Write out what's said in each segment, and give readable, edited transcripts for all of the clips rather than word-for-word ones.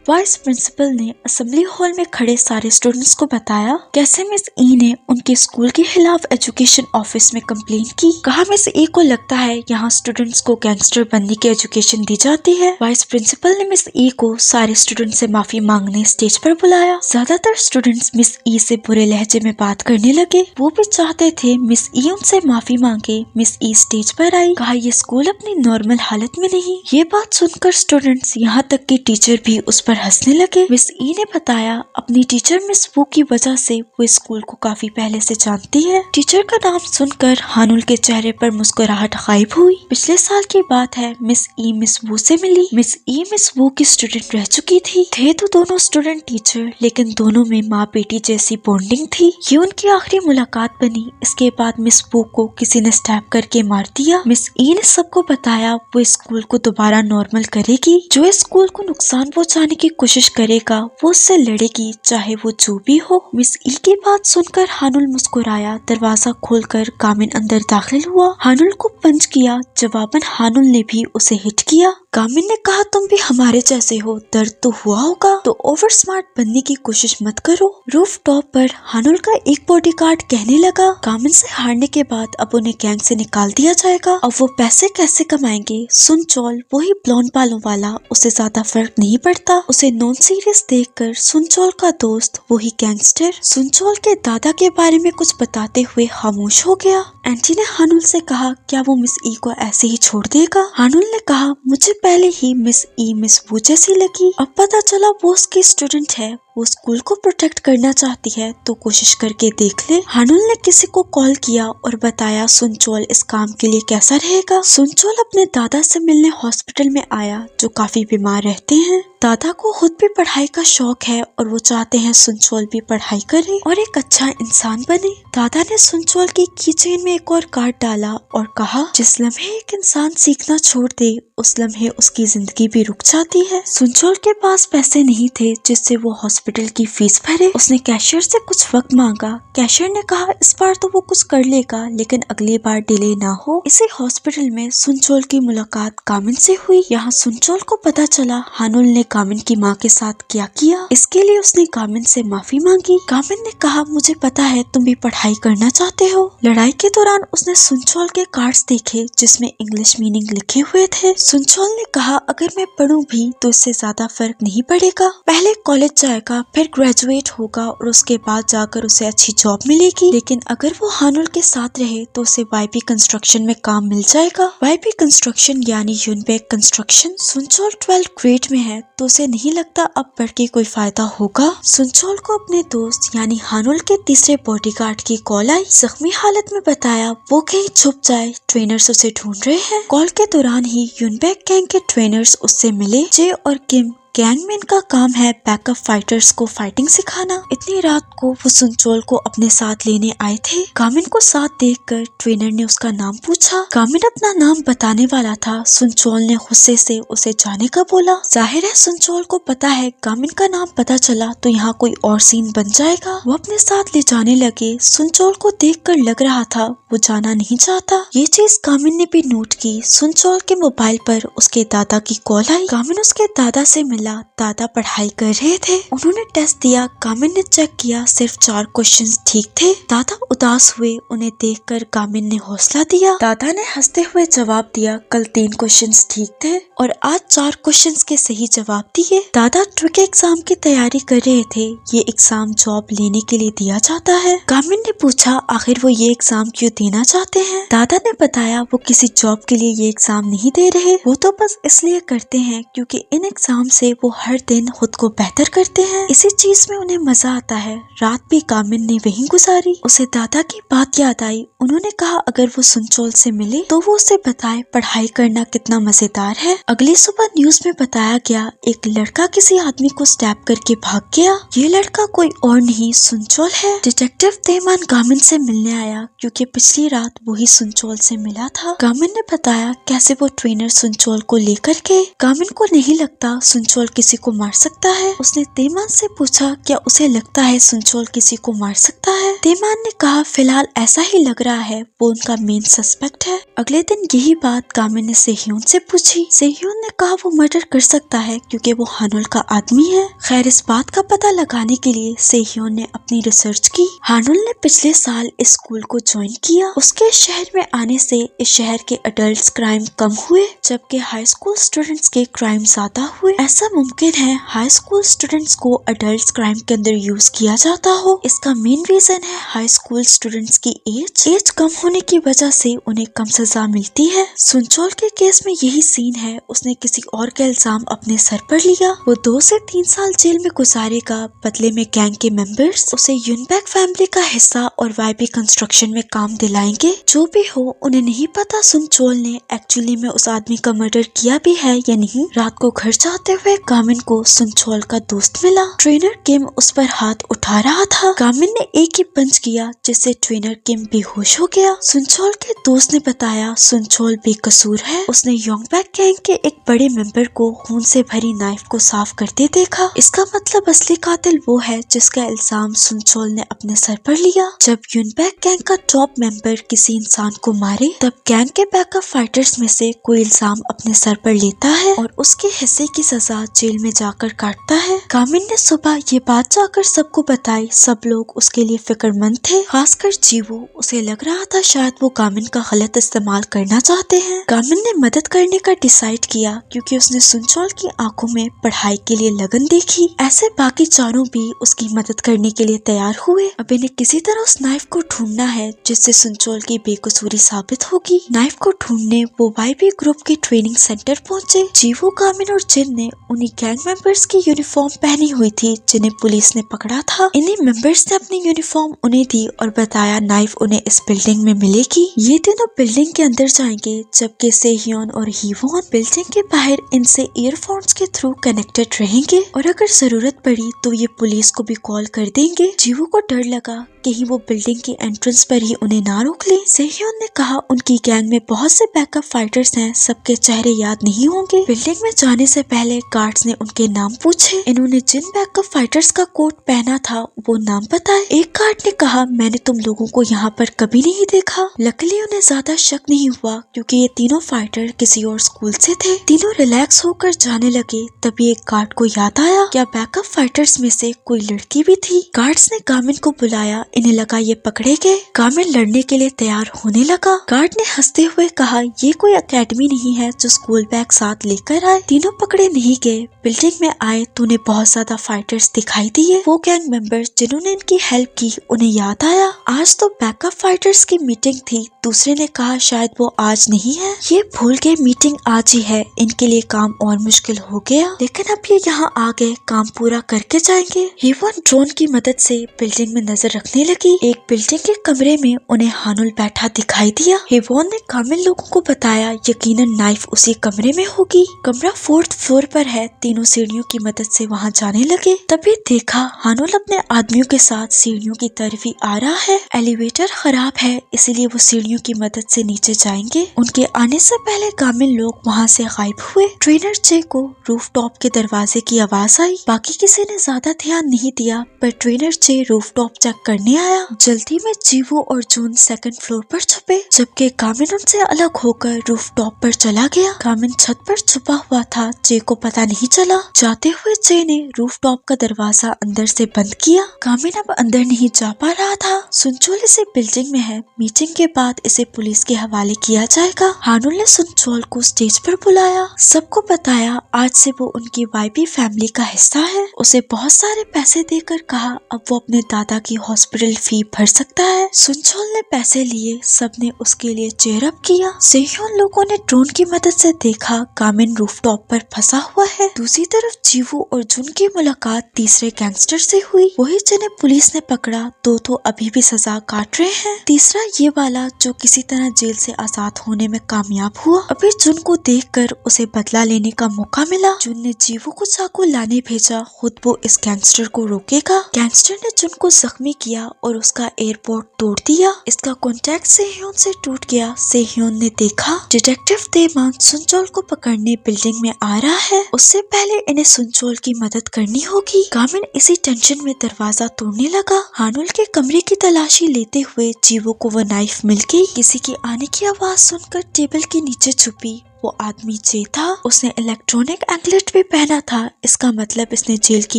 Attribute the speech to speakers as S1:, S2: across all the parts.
S1: Vice principal ने assembly hall में खड़े सारे स्टूडेंट्स को बताया कैसे मिस ई ने उनके स्कूल के खिलाफ एजुकेशन ऑफिस में कंप्लेन की। कहा मिस ई को लगता है यहाँ स्टूडेंट्स को गैंगस्टर बनने की एजुकेशन दी जाती है। वाइस प्रिंसिपल ने मिस ई को सारे स्टूडेंट से माफी मांगने स्टेज पर बुलाया। ज्यादातर स्टूडेंट्स मिस ई से बुरे लहजे में बात करने लगे। वो भी चाहते थे मिस ई उनसे माफी मांगे। मिस ई स्टेज पर आई। कहा ये स्कूल अपनी नॉर्मल हालत में नहीं। ये बात सुनकर स्टूडेंट्स यहाँ तक कि टीचर भी उस पर हंसने लगे। मिस ई ने बताया अपनी टीचर मिस वू की वजह से वो स्कूल को काफी पहले से जानती है। टीचर का नाम सुनकर हानुल के चेहरे पर मुस्कुराहट गायब हुई। पिछले साल की बात है, मिस ई मिस वू से मिली। मिस ई मिस वू की स्टूडेंट रह चुकी थी। थे तो दोनों स्टूडेंट टीचर, लेकिन दोनों में माँ बेटी जैसी बॉन्डिंग थी। ये उनकी आखिरी मुलाकात बनी। इसके बाद मिस वू को किसी ने स्टैप करके मार दिया। मिस ई ने सबको बताया वो स्कूल को दोबारा नॉर्मल करेगी। जो स्कूल को नुकसान पहुँचाने की कोशिश करेगा वो उससे लड़ेगी, चाहे वो जो भी हो। मिस ई की बात सुनकर हानुल मुस्कुराया। दरवाजा खोलकर कामिन अंदर दाखिल हुआ। हानुल को पंच किया। जवाबन हानुल ने भी उसे हिट किया। कामिन ने कहा तुम भी हमारे जैसे हो, दर्द तो हुआ होगा, तो ओवर स्मार्ट बनने की कोशिश मत करो। रूफ टॉप पर हानुल का एक बॉडीगार्ड कहने लगा कामिन से हारने के बाद अब उन्हें गैंग से निकाल दिया जाएगा। अब वो पैसे कैसे कमाएंगे? सुन चौल वही ब्लॉन्ड बालों वाला, उसे ज्यादा फर्क नहीं पड़ता। उसे नॉन सीरियस देखकर सुनचौल का दोस्त वही गैंगस्टर सुनचौल के दादा के बारे में कुछ बताते हुए खामोश हो गया। एंटी ने हानुल से कहा क्या वो मिस ई को ऐसे ही छोड़ देगा? हानुल ने कहा मुझे पहले ही मिस ई मिस वू जैसी लगी। अब पता चला वो उसकी स्टूडेंट है। वो स्कूल को प्रोटेक्ट करना चाहती है तो कोशिश करके देख ले। हानुल ने किसी को कॉल किया और बताया सुनचौल इस काम के लिए कैसा रहेगा। सुनचौल अपने दादा से मिलने हॉस्पिटल में आया जो काफी बीमार रहते हैं। दादा को खुद भी पढ़ाई का शौक है और वो चाहते हैं सुनचौल भी पढ़ाई करे और एक अच्छा इंसान बने। दादा ने सुनचौल की कीचेन में एक और कार्ड डाला और कहा जिस लम्हे एक इंसान सीखना छोड़ दे उस लम्हे उसकी जिंदगी भी रुक जाती है। सुनचौल के पास पैसे नहीं थे जिससे वो हॉस्पिटल की फीस भरे। उसने कैशियर से कुछ वक्त मांगा। कैशियर ने कहा इस बार तो वो कुछ कर लेगा लेकिन अगली बार डिले ना हो। इसी हॉस्पिटल में सुनचौल की मुलाकात कामिन से हुई। यहाँ सुनचौल को पता चला हानुल ने कामिन की माँ के साथ क्या किया। इसके लिए उसने कामिन से माफी मांगी। कामिन ने कहा मुझे पता है तुम भी पढ़ाई करना चाहते हो। लड़ाई के दौरान उसने सुनचौल के कार्ड्स देखे जिसमें इंग्लिश मीनिंग लिखे हुए थे। सुनचौल ने कहा अगर मैं पढ़ूं भी तो इससे ज्यादा फर्क नहीं पड़ेगा। पहले कॉलेज जाएगा, फिर ग्रेजुएट होगा और उसके बाद जाकर उसे अच्छी जॉब मिलेगी। लेकिन अगर वो हानुल के साथ रहे तो उसे वाईपी कंस्ट्रक्शन में काम मिल जाएगा। वाईपी कंस्ट्रक्शन यानी यूनबेक कंस्ट्रक्शन। सुनचौल 12th ग्रेड में है तो उसे नहीं लगता अब पढ़ के कोई फायदा होगा। सुनचौल को अपने दोस्त यानी हानुल के तीसरे बॉडीगार्ड की कॉल आई। जख्मी हालत में बताया वो कहीं छुप जाए, ट्रेनर्स उसे ढूंढ रहे हैं। कॉल के दौरान ही यूनबेक गैंग के ट्रेनर्स उससे मिले। जे और किम गैंगमैन का काम है बैकअप फाइटर्स को फाइटिंग सिखाना। इतनी रात को वो सुनचौल को अपने साथ लेने आए थे। कामिन को साथ देखकर ट्रेनर ने उसका नाम पूछा। कामिन अपना नाम बताने वाला था। सुनचौल ने गुस्से से उसे जाने का बोला। जाहिर है सुनचौल को पता है कामिन का नाम पता चला तो यहाँ कोई और सीन बन जाएगा। वो अपने साथ ले जाने लगे। सुनचौल को देखकर लग रहा था वो जाना नहीं चाहता। ये चीज कामिन ने भी नोट की। सुनचौल के मोबाइल पर उसके दादा की कॉल आई। कामिन उसके दादा से मिला। दादा पढ़ाई कर रहे थे। उन्होंने टेस्ट दिया। कामिन ने चेक किया, सिर्फ 4 क्वेश्चंस ठीक थे। दादा उदास हुए। उन्हें देखकर कामिन ने हौसला दिया। दादा ने हंसते हुए जवाब दिया कल 3 क्वेश्चंस ठीक थे और आज 4 क्वेश्चंस के सही जवाब दिए। दादा ट्रिक एग्जाम की तैयारी कर रहे थे। ये एग्जाम जॉब लेने के लिए दिया जाता है। कामिन ने पूछा आखिर वो ये एग्जाम क्यों देना चाहते हैं। दादा ने बताया वो किसी जॉब के लिए ये एग्जाम नहीं दे रहे, वो तो बस इसलिए करते हैं क्योंकि इन एग्जाम से वो हर दिन खुद को बेहतर करते हैं। इसी चीज में उन्हें मजा आता है। रात भी कामिन ने वहीं गुजारी। उसे दादा की बात याद आई। उन्होंने कहा अगर वो सुनचौल से मिले तो वो उसे बताए पढ़ाई करना कितना मजेदार है। अगली सुबह न्यूज में बताया गया एक लड़का किसी आदमी को स्टैप करके भाग गया। ये लड़का कोई और नहीं सुनचौल है। डिटेक्टिव तेमान कामिन से मिलने आया क्योंकि पिछली रात वही सुनचौल से मिला था। कामिन ने बताया कैसे वो ट्रेनर सुनचौल को लेकर गए। कामिन को नहीं लगता सुनचौल सुनचोल किसी को मार सकता है। उसने तेमान से पूछा क्या उसे लगता है सुनचोल किसी को मार सकता है। तेमान ने कहा फिलहाल ऐसा ही लग रहा है, वो उनका मेन सस्पेक्ट है। अगले दिन यही बात कामिन ने सेह्योन से पूछी। सेह्योन ने कहा वो मर्डर कर सकता है क्योंकि वो हानुल का आदमी है। खैर इस बात का पता लगाने के लिए सेह्योन ने अपनी रिसर्च की। हानुल ने पिछले साल इस स्कूल को ज्वाइन किया। उसके शहर में आने से इस शहर के अडल्ट क्राइम कम हुए जबकि हाई स्कूल स्टूडेंट्स के क्राइम ज्यादा हुए। ऐसा मुमकिन है हाई स्कूल स्टूडेंट्स को अडल्ट क्राइम के अंदर यूज किया जाता हो। इसका मेन रीजन है हाई स्कूल स्टूडेंट्स की एज कम होने की वजह से उन्हें कम सजा मिलती है। सुनचोल के केस में यही सीन है। उसने किसी और का इल्जाम अपने सर पर लिया। वो 2 से 3 साल जेल में गुजारेगा। बदले में गैंग के मेंबर्स उसे यूनबैक फैमिली का हिस्सा और वाईबी कंस्ट्रक्शन में काम दिलाएंगे। जो भी हो उन्हें नहीं पता सुनचोल ने एक्चुअली में उस आदमी का मर्डर किया भी है या नहीं। रात को घर जाते हुए कामिन को सुनचोल का दोस्त मिला। ट्रेनर किम उस पर हाथ उठा रहा था। कामिन ने एक ही पंच किया जिससे ट्रेनर किम बेहोश हो गया। सुनचोल के दोस्त ने बताया सुनचोल बेकसूर है। उसने योंगबैक गैंग के एक बड़े मेंबर को खून से भरी नाइफ को साफ करते देखा। इसका मतलब असली कातिल वो है जिसका इल्जाम सुनचोल ने अपने सर पर लिया। जब यूनबैक गैंग का टॉप मेंबर किसी इंसान को मारे तब गैंग के बैकअप फाइटर्स में से कोई इल्जाम अपने सर पर लेता है और उसके हिस्से की सजा जेल में जाकर काटता है। कामिन ने सुबह ये बात जाकर सबको बताई। सब लोग उसके लिए फिक्रमंद थे, खासकर जीवू। उसे लग रहा था शायद वो कामिन का गलत इस्तेमाल करना चाहते हैं। कामिन ने मदद करने का डिसाइड किया क्योंकि उसने सुनचोल की आंखों में पढ़ाई के लिए लगन देखी। ऐसे बाकी चारों भी उसकी मदद करने के लिए तैयार हुए। अब इन्हें किसी तरह उस नाइफ को ढूंढना है जिससे सुनचोल की बेकसूरी साबित होगी। नाइफ को ढूंढने वो वाईबी ग्रुप के ट्रेनिंग सेंटर पहुंचे। जीवू, कामिन और जिन ने उन्हीं गैंग मेंबर्स की यूनिफॉर्म पहनी हुई थी जिन्हें पुलिस ने पकड़ा था। इन्हीं मेंबर्स ने अपनी यूनिफॉर्म उन्हें दी और बताया नाइफ उन्हें इस बिल्डिंग में मिलेगी। ये तीनों बिल्डिंग के अंदर जाएंगे जबकि सेह्योन और हीवोन बिल्डिंग के बाहर इनसे ईयरफोन्स के थ्रू कनेक्टेड रहेंगे और अगर जरूरत पड़ी तो ये पुलिस को भी कॉल कर देंगे। जीवू को डर लगा कहीं वो बिल्डिंग की एंट्रेंस पर ही उन्हें ना रोक ले। सेह्योन ने कहा उनकी गैंग में बहुत से बैकअप फाइटर्स हैं, सबके चेहरे याद नहीं होंगे। बिल्डिंग में जाने से पहले गार्ड्स ने उनके नाम पूछे। इन्होंने जिन बैकअप फाइटर्स का कोट पहना था वो नाम बताए। एक गार्ड ने कहा मैंने तुम लोगों को यहाँ पर कभी नहीं देखा। लकीली उन्हें ज्यादा शक नहीं हुआ क्योंकि ये तीनों फाइटर किसी और स्कूल से थे। तीनों रिलैक्स होकर जाने लगे। तभी एक गार्ड को याद आया क्या बैकअप फाइटर्स में से कोई लड़की भी थी। गार्ड्स ने कामिन को बुलाया। इन्हें लगा ये पकड़े गए। कामिन लड़ने के लिए तैयार होने लगा। गार्ड ने हंसते हुए कहा ये कोई एकेडमी नहीं है जो स्कूल बैग साथ लेकर आए। तीनों पकड़े नहीं गए। बिल्डिंग में आए तो उन्हें बहुत ज्यादा फाइटर्स दिखाई दिए। वो गैंग मेंबर्स जिन्होंने इनकी हेल्प की उन्हें याद आया आज तो बैकअप फाइटर्स की मीटिंग थी। दूसरे ने कहा शायद वो आज नहीं है। ये भूल गए मीटिंग आज ही है। इनके लिए काम और मुश्किल हो गया लेकिन अब ये यहाँ आ गए, काम पूरा करके जाएंगे। हीवन ड्रोन की मदद से बिल्डिंग में नजर रखने लगी। एक बिल्डिंग के कमरे में उन्हें हानुल बैठा दिखाई दिया। हिवोन ने कामिल लोगों को बताया यकीनन नाइफ उसी कमरे में होगी। कमरा 4th फ्लोर पर है। तीनों सीढ़ियों की मदद से वहाँ जाने लगे। तभी देखा हानुल अपने आदमियों के साथ सीढ़ियों की तरफ ही आ रहा है। एलिवेटर खराब है इसीलिए वो सीढ़ियों की मदद से नीचे जाएंगे। उनके आने से पहले कामिल लोग वहाँ से गायब हुए। ट्रेनर चे को रूफटॉप के दरवाजे की आवाज आई। बाकी किसी ने ज्यादा ध्यान नहीं दिया पर ट्रेनर चे रूफटॉप चेक करने आया। जल्दी में जीवू और जून 2nd फ्लोर पर छुपे जबकि कामिन उनसे अलग होकर रूफटॉप पर चला गया। कामिन छत पर छुपा हुआ था। चे को पता नहीं चला। जाते हुए चे ने रूफटॉप का दरवाजा अंदर से बंद किया। कामिन अब अंदर नहीं जा पा रहा था। सुनचोल इसे बिल्डिंग में है। मीटिंग के बाद इसे पुलिस के हवाले किया जाएगा। हानुल ने सुनचोल को स्टेज पर बुलाया। सबको बताया आज से वो उनकी वाईबी फैमिली का हिस्सा है। उसे बहुत सारे पैसे देकर कहा अब वो अपने दादा की हॉस्पिटल फी भर सकता है। सुनचोल ने पैसे लिए। सबने उसके लिए चेयर अप किया। सेह्योन लोगों ने ड्रोन की मदद से देखा कामिन रूफटॉप पर फंसा हुआ है। दूसरी तरफ जीवू और जुन की मुलाकात तीसरे गैंगस्टर से हुई। वही जिन्हें पुलिस ने पकड़ा। दो तो अभी भी सजा काट रहे हैं। तीसरा ये वाला जो किसी तरह जेल से आजाद होने में कामयाब हुआ। अभी जुन को देखकर उसे बदला लेने का मौका मिला। जुन ने जीवू को चाकू लाने भेजा। खुद वो इस गैंगस्टर को रोकेगा। गैंगस्टर ने जुन को जख्मी किया और उसका एयरपोर्ट तोड़ दिया। इसका कॉन्टेक्ट सेह्योन से टूट गया। सेह्योन ने देखा डिटेक्टिव तेमान सुनचोल को पकड़ने बिल्डिंग में आ रहा है। उस इससे पहले इन्हें सुनचोल की मदद करनी होगी। गामिन इसी टेंशन में दरवाजा तोड़ने लगा। हानुल के कमरे की तलाशी लेते हुए जीवो को वो नाइफ मिल गई। किसी की आने की आवाज सुनकर टेबल के नीचे छुपी। वो आदमी जे था। उसने इलेक्ट्रॉनिक एंकलेट भी पहना था। इसका मतलब इसने जेल की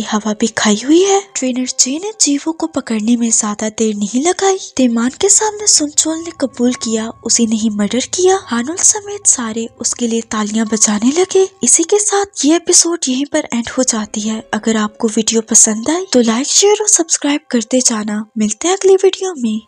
S1: हवा भी खाई हुई है। ट्रेनर जे ने जीवो को पकड़ने में ज्यादा देर नहीं लगाई। तेमान के सामने सुनचोल ने कबूल किया उसी ने ही मर्डर किया। हानुल समेत सारे उसके लिए तालियां बजाने लगे। इसी के साथ ये एपिसोड यहीं पर एंड हो जाती है। अगर आपको वीडियो पसंद आई तो लाइक शेयर और सब्सक्राइब करते जाना। मिलते हैं अगली वीडियो में।